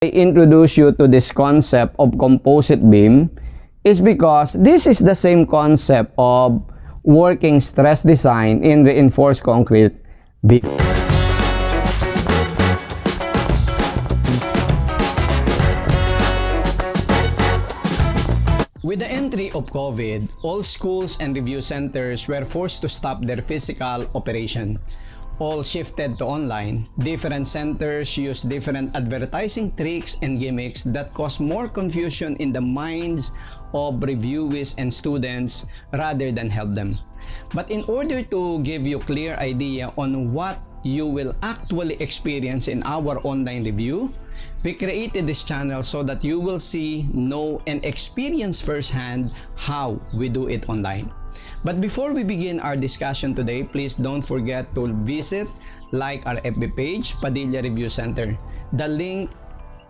I introduce you to this concept of composite beam is because this is the same concept of working stress design in reinforced concrete beam. With the entry of COVID, all schools and review centers were forced to stop their physical operation. All shifted to online. Different centers use different advertising tricks and gimmicks that cause more confusion in the minds of reviewees and students rather than help them. But in order to give you clear idea on what you will actually experience in our online review, we created this channel so that you will see, know, and experience firsthand how we do it online. But before we begin our discussion today, please don't forget to visit, like our FB page, Padilla Review Center. The link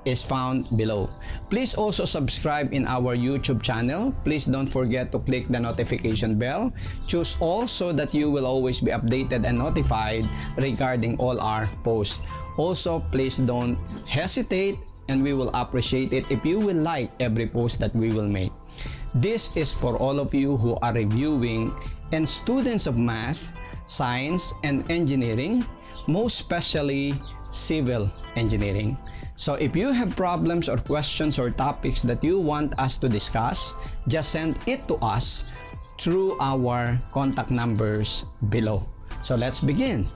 is found below. Please also subscribe in our YouTube channel. Please don't forget to click the notification bell. Choose all so that you will always be updated and notified regarding all our posts. Also, please don't hesitate, and we will appreciate it if you will like every post that we will make. This is for all of you who are reviewing and students of math, science, and engineering, most especially civil engineering. So if you have problems or questions or topics that you want us to discuss, just send it to us through our contact numbers below. So let's begin.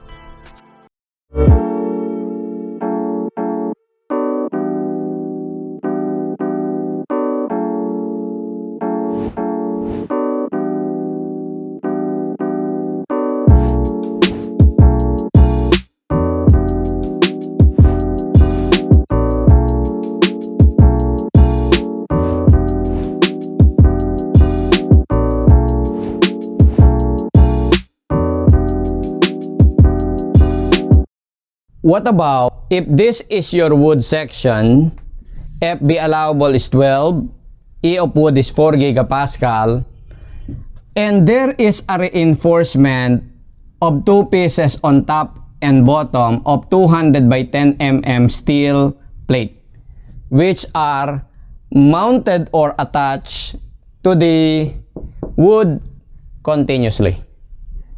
What about if this is your wood section, FB allowable is 12, E of wood is 4 gigapascal, and there is a reinforcement of 2 pieces on top and bottom of 200 by 10 mm steel plate, which are mounted or attached to the wood continuously.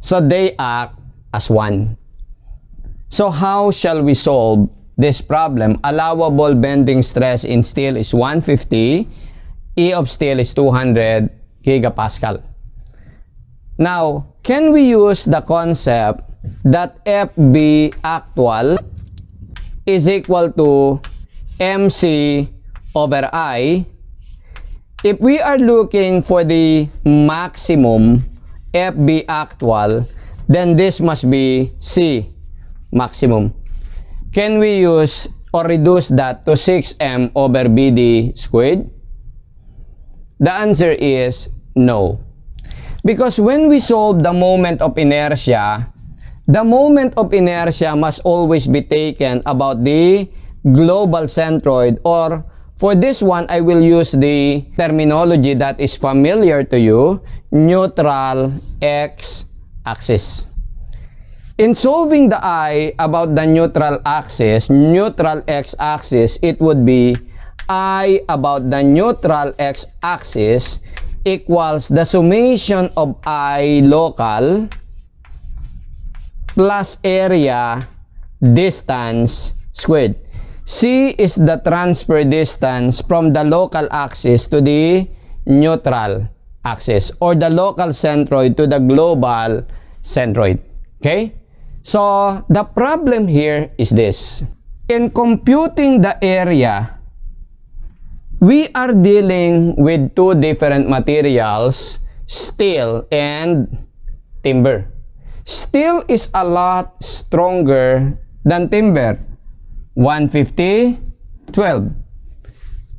So they act as one. So how shall we solve this problem? Allowable bending stress in steel is 150, E of steel is 200 gigapascal. Now, can we use the concept that FB actual is equal to MC over I? If we are looking for the maximum FB actual, then this must be C maximum. Can we use or reduce that to 6M over BD squared? The answer is no. Because when we solve the moment of inertia, the moment of inertia must always be taken about the global centroid, or for this one, I will use the terminology that is familiar to you, neutral x-axis. In solving the I about the neutral axis, neutral x-axis, it would be I about the neutral x-axis equals the summation of I local plus area distance squared. C is the transfer distance from the local axis to the neutral axis, or the local centroid to the global centroid. Okay? So, the problem here is this. In computing the area, we are dealing with 2 different materials, steel and timber. Steel is a lot stronger than timber. 150, 12.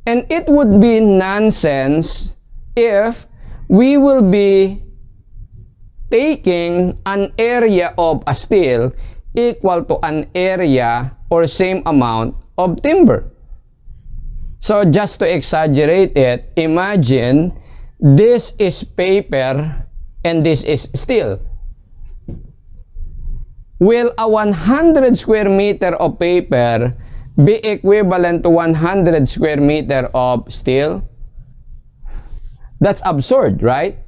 And it would be nonsense if we will be taking an area of a steel equal to an area or same amount of timber. So just to exaggerate it, imagine this is paper and this is steel. Will a 100 square meter of paper be equivalent to 100 square meter of steel? That's absurd, right?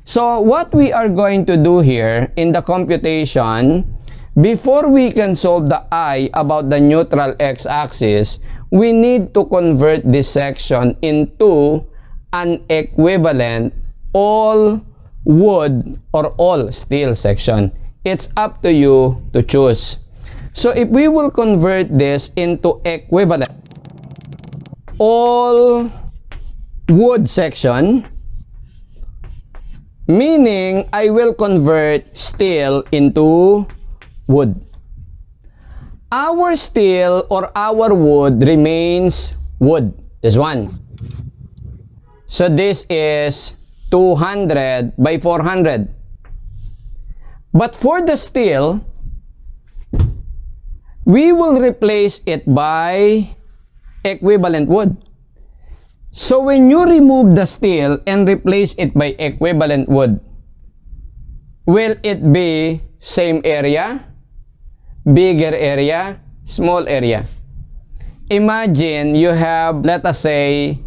So what we are going to do here in the computation, before we can solve the I about the neutral x-axis, we need to convert this section into an equivalent all wood or all steel section. It's up to you to choose. So if we will convert this into equivalent all wood section, meaning I will convert steel into wood. Our steel or our wood remains wood. This one. So this is 200 by 400. But for the steel, we will replace it by equivalent wood. So when you remove the steel and replace it by equivalent wood, will it be same area, bigger area, small area? Imagine you have, let us say,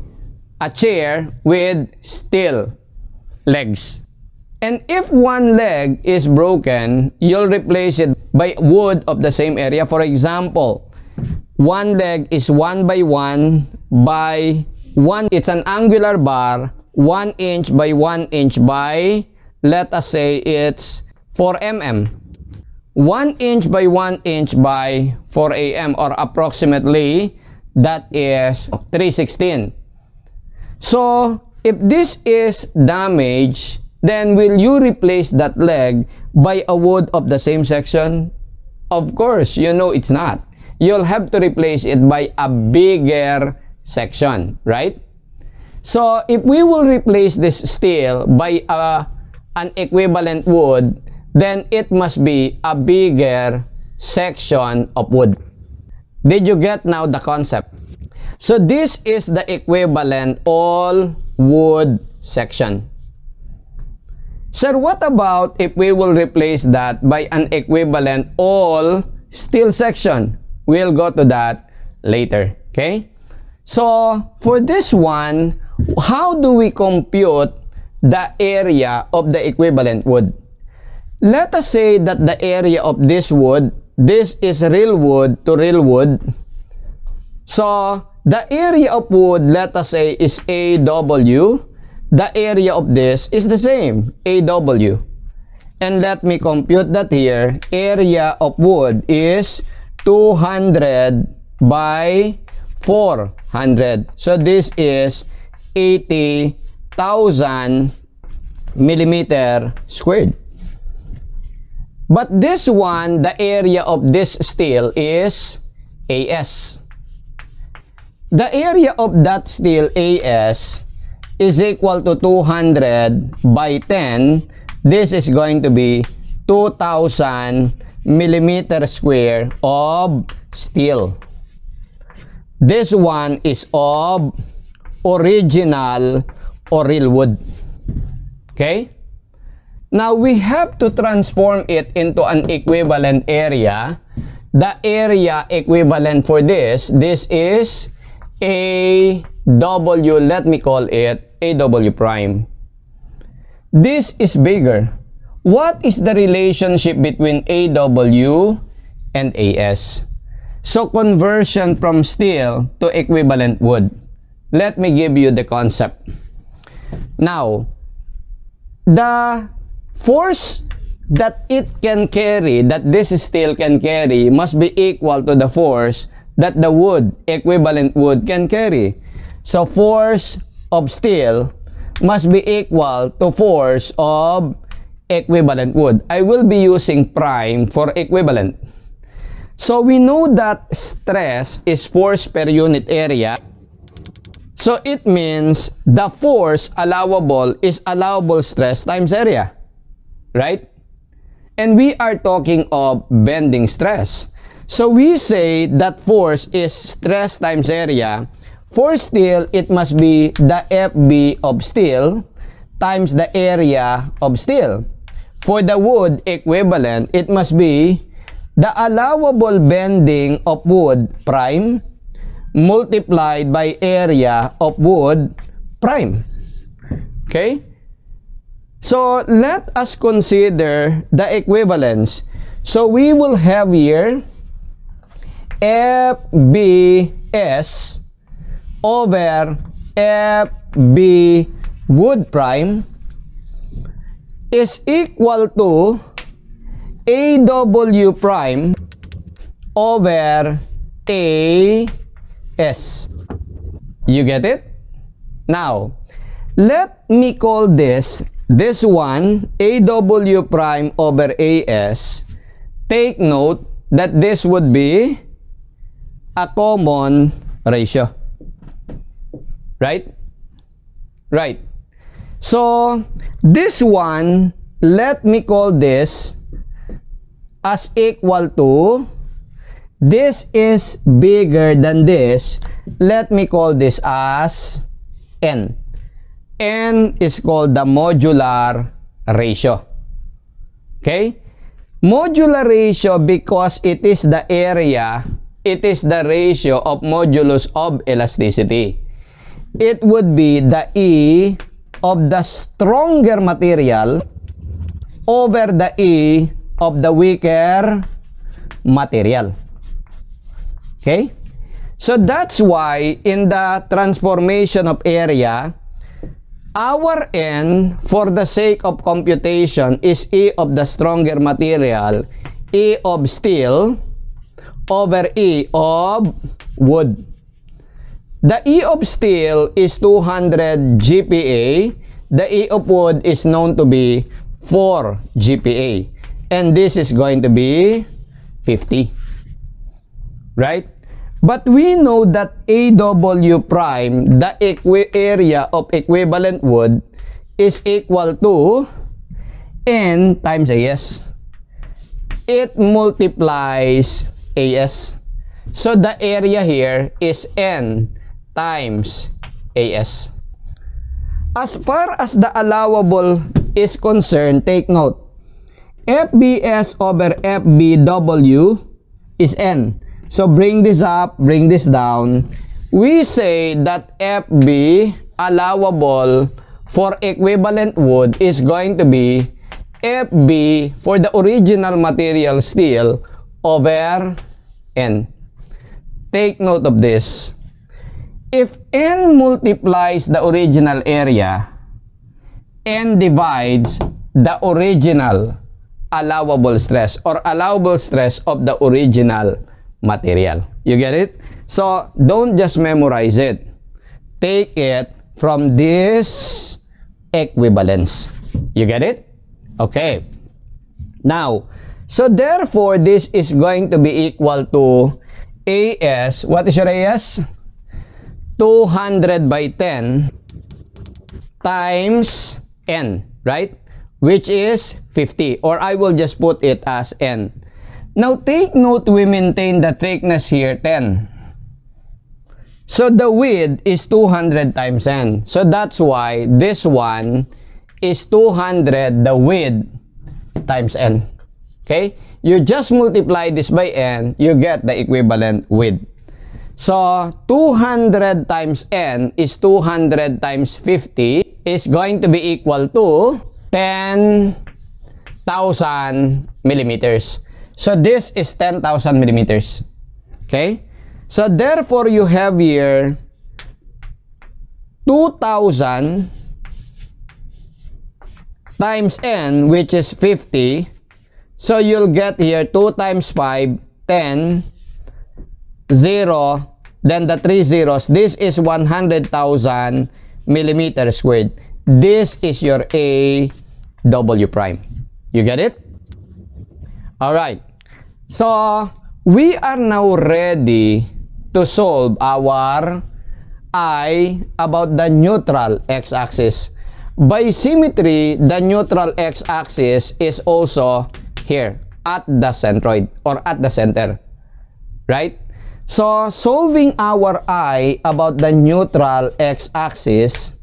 a chair with steel legs. And if one leg is broken, you'll replace it by wood of the same area. For example, one leg is 1 by 1 by 1. It's an angular bar, 1 inch by 1 inch by, let us say it's 4 mm. 1 inch by 1 inch by 4 am, or approximately that is 3/16. So if this is damaged, then will you replace that leg by a wood of the same section? Of course, you know it's not. You'll have to replace it by a bigger section, right? So if we will replace this steel by an equivalent wood, then it must be a bigger section of wood. Did you get now the concept? So this is the equivalent all wood section. Sir, what about if we will replace that by an equivalent all steel section? We'll go to that later, okay? So, for this one, how do we compute the area of the equivalent wood? Let us say that the area of this wood, this is real wood to real wood. So, the area of wood, let us say, is AW. The area of this is the same, AW. And let me compute that here. Area of wood is 200 by 400. So this is 80,000 millimeter squared. But this one, the area of this steel is AS. The area of that steel AS is equal to 200 by 10. This is going to be 2,000 millimeter square of steel. This one is of original or real wood. Okay? Now we have to transform it into an equivalent area. The area equivalent for this is AW, let me call it AW prime. This is bigger. What is the relationship between AW and AS? So conversion from steel to equivalent wood. Let me give you the concept. Now, the force that it can carry, that this steel can carry, must be equal to the force that the wood, equivalent wood, can carry. So force of steel must be equal to force of equivalent wood. I will be using prime for equivalent. So we know that stress is force per unit area. So it means the force allowable is allowable stress times area. Right? And we are talking of bending stress. So we say that force is stress times area. For steel, it must be the FB of steel times the area of steel. For the wood equivalent, it must be the allowable bending of wood prime multiplied by area of wood prime. Okay? So, let us consider the equivalence. So, we will have here FBS over FB wood prime is equal to AW prime over AS. You get it? Now, let me call this one AW prime over AS. Take note that this would be a common ratio. Right? Right. So, this one, let me call this as equal to, this is bigger than this. Let me call this as N. N is called the modular ratio. Okay? Modular ratio because it is the area, it is the ratio of modulus of elasticity. It would be the E of the stronger material over the E of the weaker material. Okay? So that's why in the transformation of area, our N, for the sake of computation, is E of the stronger material, E of steel, over E of wood. The E of steel is 200 GPa. The E of wood is known to be 4 GPa. And this is going to be 50. Right? But we know that AW prime, the area of equivalent wood, is equal to N times AS. It multiplies AS. So the area here is N times AS. As far as the allowable is concerned, take note, FBS over FBW is N. So bring this up, bring this down. We say that FB allowable for equivalent wood is going to be FB for the original material steel over N. Take note of this. If N multiplies the original area, N divides the original allowable stress or allowable stress of the original material. You get it? So, don't just memorize it. Take it from this equivalence. You get it? Okay. Now, so therefore, this is going to be equal to AS. What is your AS? 200 by 10 times N, right? Which is 50. Or I will just put it as N. Now, take note, we maintain the thickness here, 10. So, the width is 200 times N. So, that's why this one is 200, the width, times N. Okay? You just multiply this by N, you get the equivalent width. So, 200 times N is 200 times 50 is going to be equal to 10,000 millimeters. So, this is 10,000 millimeters. Okay? So, therefore, you have here 2,000 times N, which is 50. So, you'll get here 2 times 5, 10, 0, then the 3 zeros. This is 100,000 millimeters squared. This is your AW prime. You get it? Alright. So, we are now ready to solve our I about the neutral x-axis. By symmetry, the neutral x-axis is also here at the centroid or at the center. Right? So, solving our I about the neutral x-axis,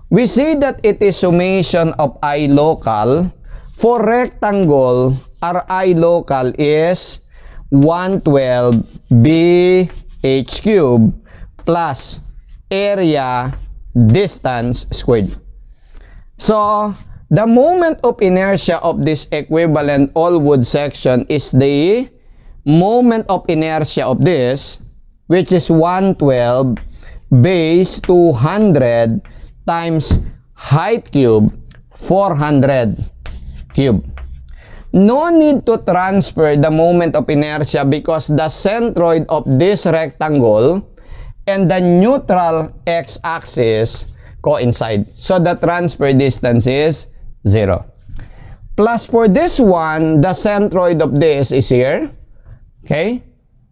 we say that it is summation of I local for rectangle Ri local is 112 bh³ plus area distance squared. So, the moment of inertia of this equivalent all-wood section is the moment of inertia of this, which is 112 base 200 times height cube 400 cube. No need to transfer the moment of inertia because the centroid of this rectangle and the neutral x-axis coincide. So the transfer distance is 0. Plus for this one, the centroid of this is here. Okay?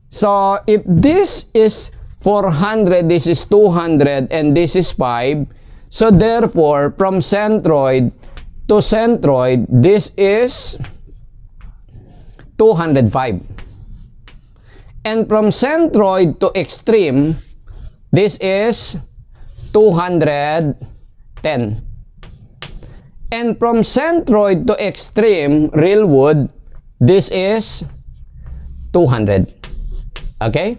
So if this is 400, this is 200, and this is 5. So therefore, from centroid to centroid, this is 205. And from centroid to extreme, this is 210. And from centroid to extreme, real wood, this is 200. Okay?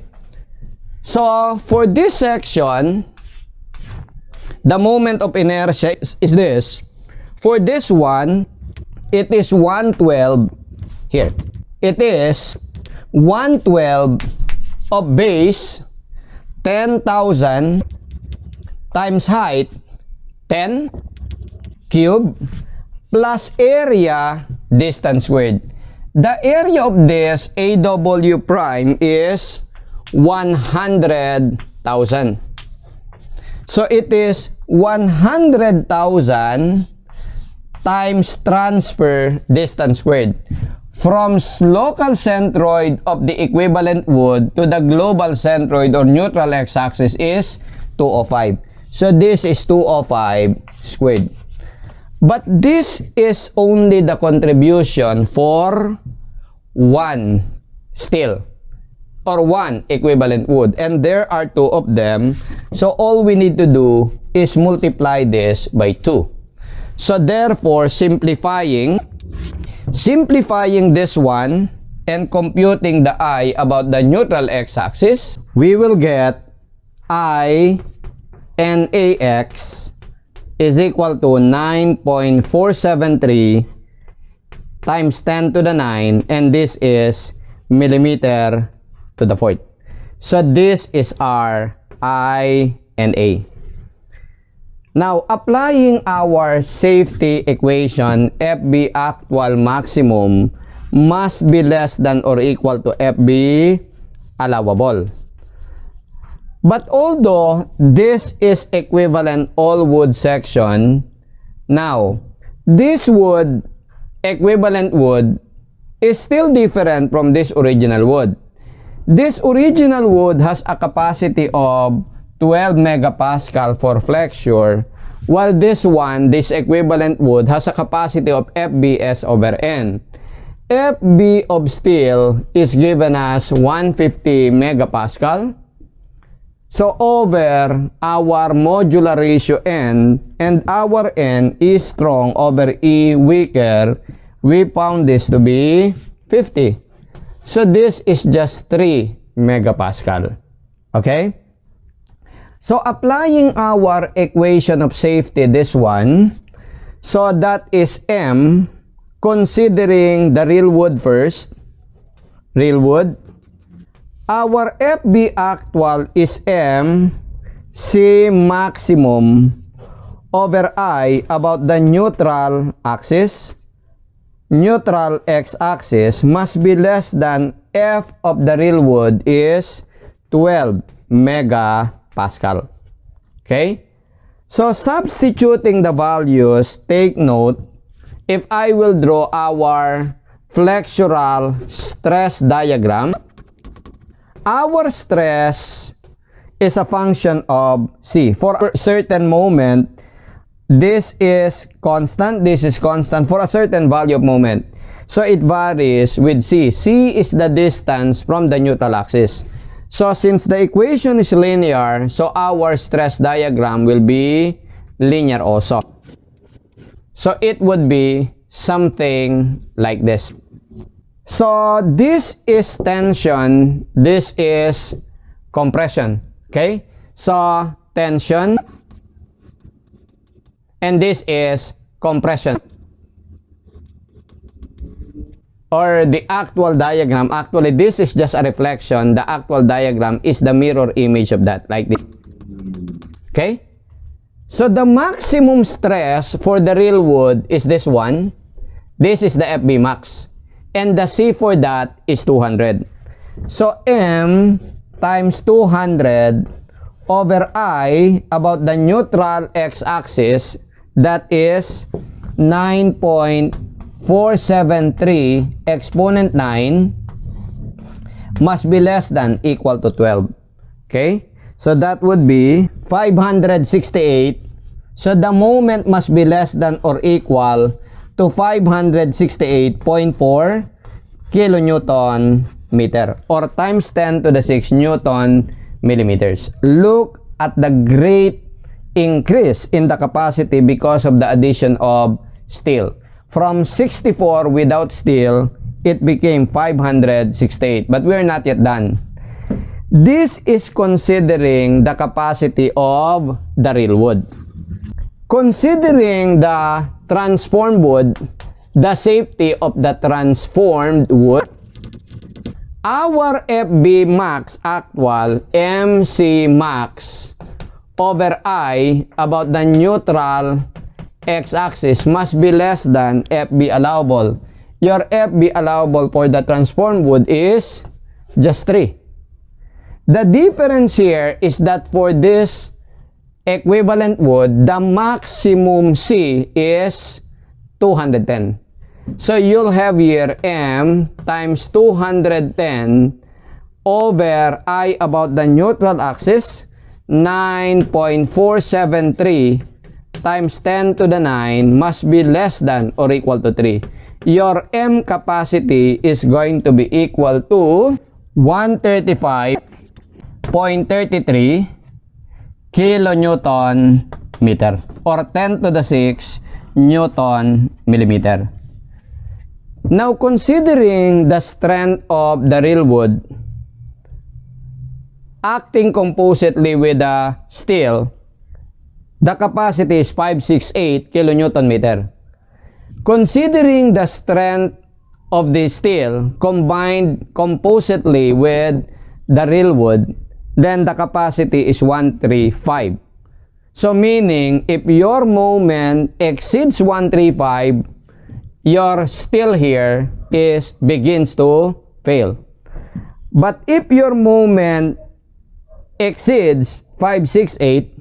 So, for this section, the moment of inertia is this. For this one, it is 112 here. It is 112 of base 10,000 times height 10 cube plus area distance squared. The area of this AW prime is 100,000. So it is 100,000 times transfer distance squared. From local centroid of the equivalent wood to the global centroid or neutral x-axis is 205. So this is 205 squared. But this is only the contribution for one steel or one equivalent wood. And there are two of them. So all we need to do is multiply this by 2. So therefore, simplifying this one and computing the I about the neutral x-axis, we will get I and AX is equal to 9.473 times 10 to the 9, and this is millimeter to the fourth. So this is our I and A. Now, applying our safety equation, FB actual maximum must be less than or equal to FB allowable. But although this is equivalent all wood section, now, this wood, equivalent wood, is still different from this original wood. This original wood has a capacity of 12 megapascal for flexure, while this one, this equivalent wood, has a capacity of FBS over N. FB of steel is given as 150 megapascal. So over our modular ratio N, and our N is strong over E weaker, we found this to be 50. So this is just 3 megapascal. Okay? So applying our equation of safety, this one, so that is M, considering the real wood first, real wood, our FB actual is M, C maximum over I about the neutral axis. Neutral x-axis must be less than F of the real wood is 12 megapascal. Okay? So substituting the values, take note, if I will draw our flexural stress diagram, our stress is a function of C. For a certain moment, this is constant, this is constant for a certain value of moment. So it varies with C. C is the distance from the neutral axis. So since the equation is linear, so our stress diagram will be linear also. So it would be something like this. So this is tension, this is compression. Okay? So tension, and this is compression. Or the actual diagram, actually this is just a reflection. The actual diagram is the mirror image of that, like this. Okay? So the maximum stress for the real wood is this one. This is the FB max. And the C for that is 200. So M times 200 over I about the neutral x-axis, that is 9.473 exponent 9 must be less than equal to 12. Okay? So that would be 568. So the moment must be less than or equal to 568.4 kilonewton meter, or times 10 to the 6 Newton millimeters. Look at the great increase in the capacity because of the addition of steel. From 64 without steel, it became 568. But we're not yet done. This is considering the capacity of the real wood. Considering the transformed wood, the safety of the transformed wood, our FB max actual MC max over I about the neutral x-axis must be less than FB allowable. Your FB allowable for the transformed wood is just 3. The difference here is that for this equivalent wood, the maximum C is 210. So you'll have here M times 210 over I about the neutral axis, 9.473 times 10 to the 9 must be less than or equal to 3. Your M capacity is going to be equal to 135.33 kilonewton meter, or 10 to the 6 Newton millimeter. Now, considering the strength of the real wood acting compositely with the steel, the capacity is 568 kilonewton meter. Considering the strength of the steel combined compositely with the real wood, then the capacity is 135. So meaning, if your moment exceeds 135, your steel here begins to fail. But if your moment exceeds 568,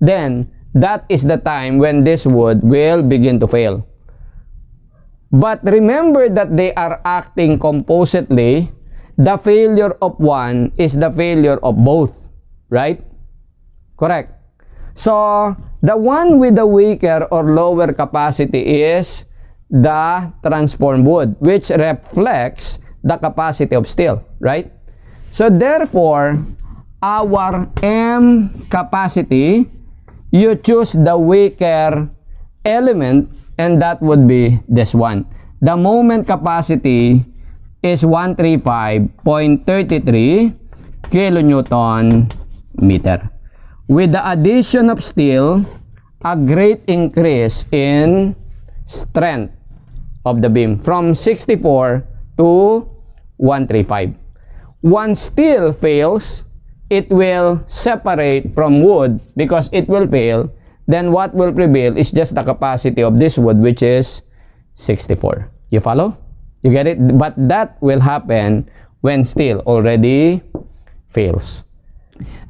then that is the time when this wood will begin to fail. But remember that they are acting compositely. The failure of one is the failure of both, right? Correct. So, the one with the weaker or lower capacity is the transformed wood, which reflects the capacity of steel, right? So, therefore, our M capacity, you choose the weaker element, and that would be this one. The moment capacity is 135.33 kilonewton meter. With the addition of steel, a great increase in strength of the beam from 64 to 135. Once steel fails, it will separate from wood because it will fail. Then what will prevail is just the capacity of this wood, which is 64. You follow? You get it? But that will happen when steel already fails.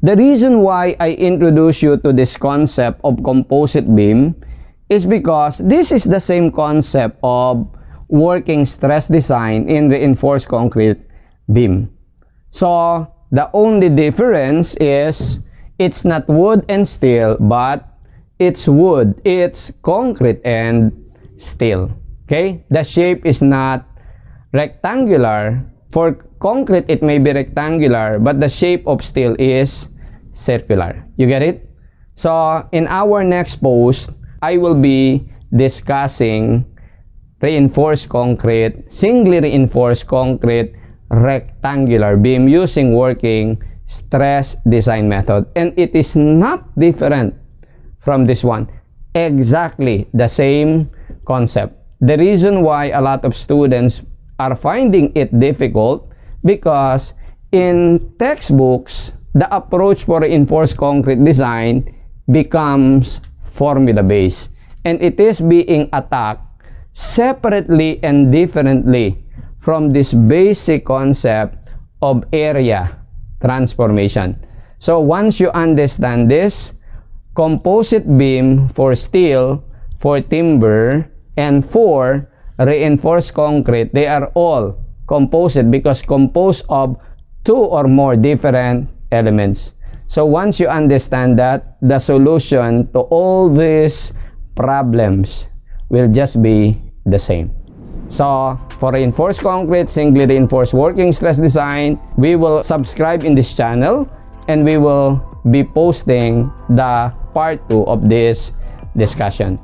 The reason why I introduce you to this concept of composite beam is because this is the same concept of working stress design in reinforced concrete beam. So, the only difference is it's not wood and steel, but it's wood, it's concrete and steel. Okay? The shape is not rectangular. For concrete, it may be rectangular, but the shape of steel is circular. You get it? So, in our next post, I will be discussing reinforced concrete, singly reinforced concrete, rectangular beam using working stress design method. And it is not different from this one. Exactly the same concept. The reason why a lot of students are finding it difficult because in textbooks, the approach for reinforced concrete design becomes formula-based. And it is being attacked separately and differently from this basic concept of area transformation. So once you understand this, composite beam for steel, for timber, and for reinforced concrete, they are all composite because composed of two or more different elements. So once you understand that, the solution to all these problems will just be the same. So for reinforced concrete, singly reinforced working stress design, we will subscribe in this channel and we will be posting the part 2 of this discussion.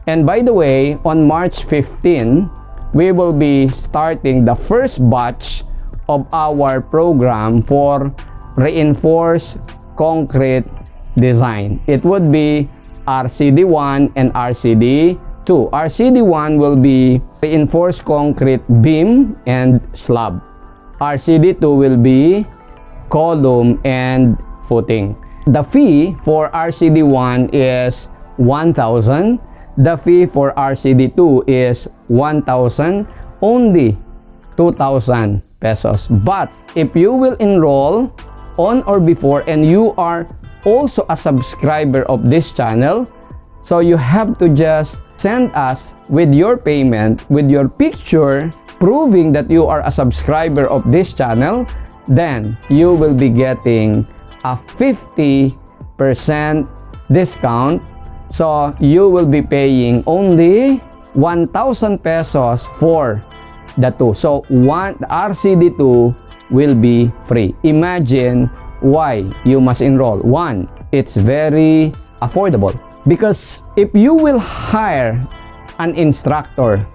And by the way, on March 15, we will be starting the first batch of our program for reinforced concrete design. It would be RCD1 and RCD2. RCD1 will be reinforced concrete beam and slab. RCD2 will be column and footing. The fee for RCD1 is 1,000. The fee for RCD2 is 1,000, only 2,000 pesos. But if you will enroll on or before and you are also a subscriber of this channel, so you have to just send us with your payment, with your picture proving that you are a subscriber of this channel, then you will be getting a 50% discount. So you will be paying only 1,000 pesos for the two. So the RCD2 will be free. Imagine why you must enroll. One, it's very affordable. Because if you will hire an instructor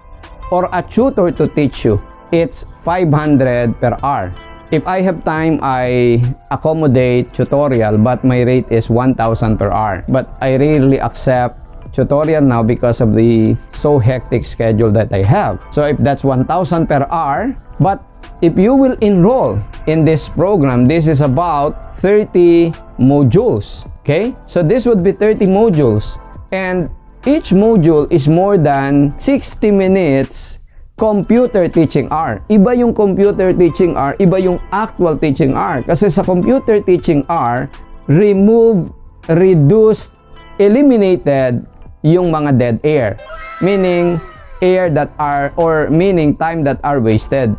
or a tutor to teach you, it's 500 per hour. If I have time, I accommodate tutorial, but my rate is 1,000 per hour. But I rarely accept tutorial now because of the so hectic schedule that I have. So if that's 1,000 per hour, but if you will enroll in this program, this is about 30 modules. Okay? So this would be 30 modules. And each module is more than 60 minutes computer teaching hour. Iba yung computer teaching hour, iba yung actual teaching hour. Kasi sa computer teaching hour, removed, reduced, eliminated yung mga dead air. Meaning, air that are, or meaning time that are wasted.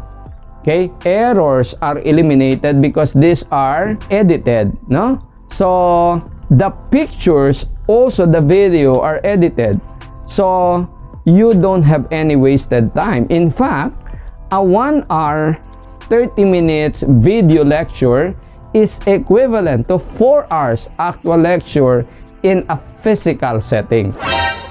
Okay? Errors are eliminated because these are edited, no? So, the pictures, also the video are edited. So, you don't have any wasted time. In fact, a 1 hour, 30 minutes video lecture is equivalent to 4 hours actual lecture in a physical setting.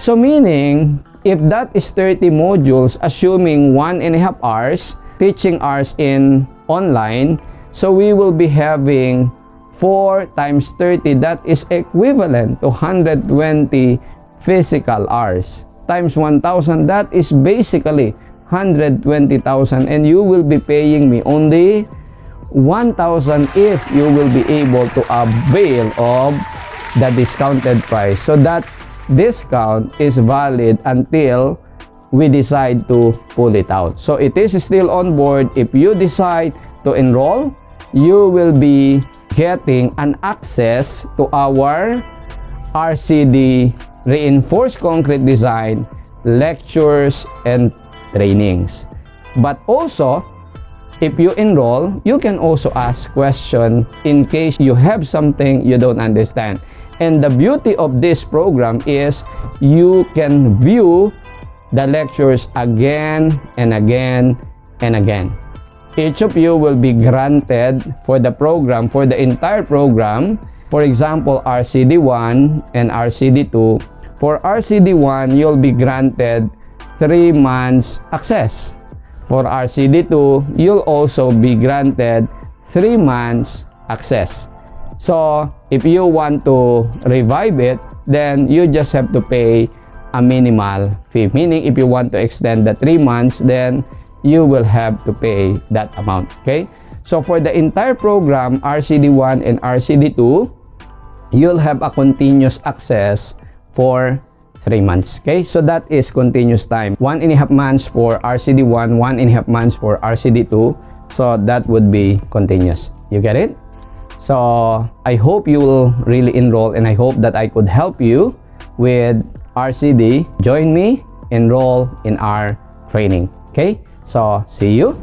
So meaning, if that is 30 modules, assuming 1.5 hours, teaching hours in online, so we will be having 4 times 30, that is equivalent to 120 physical hours. Times 1,000, that is basically 120,000, and you will be paying me only 1,000 if you will be able to avail of the discounted price. So that discount is valid until we decide to pull it out. So it is still on board. If you decide to enroll, you will be getting an access to our RCD reinforced concrete design lectures and trainings. But also, if you enroll, you can also ask questions in case you have something you don't understand. And the beauty of this program is you can view the lectures again and again and again. Each of you will be granted for the program, for the entire program, for example, RCD1 and RCD2. For RCD1, you'll be granted 3 months access. For RCD2, you'll also be granted 3 months access. So, if you want to revive it, then you just have to pay a minimal fee. Meaning, if you want to extend the 3 months, then you will have to pay that amount. Okay? So, for the entire program, RCD1 and RCD2, you'll have a continuous access for 3 months. Okay? So, that is continuous time. 1.5 months for RCD1, 1.5 months for RCD2. So, that would be continuous. You get it? So, I hope you will really enroll, and I hope that I could help you with RCD. Join me, enroll in our training. Okay? So, see you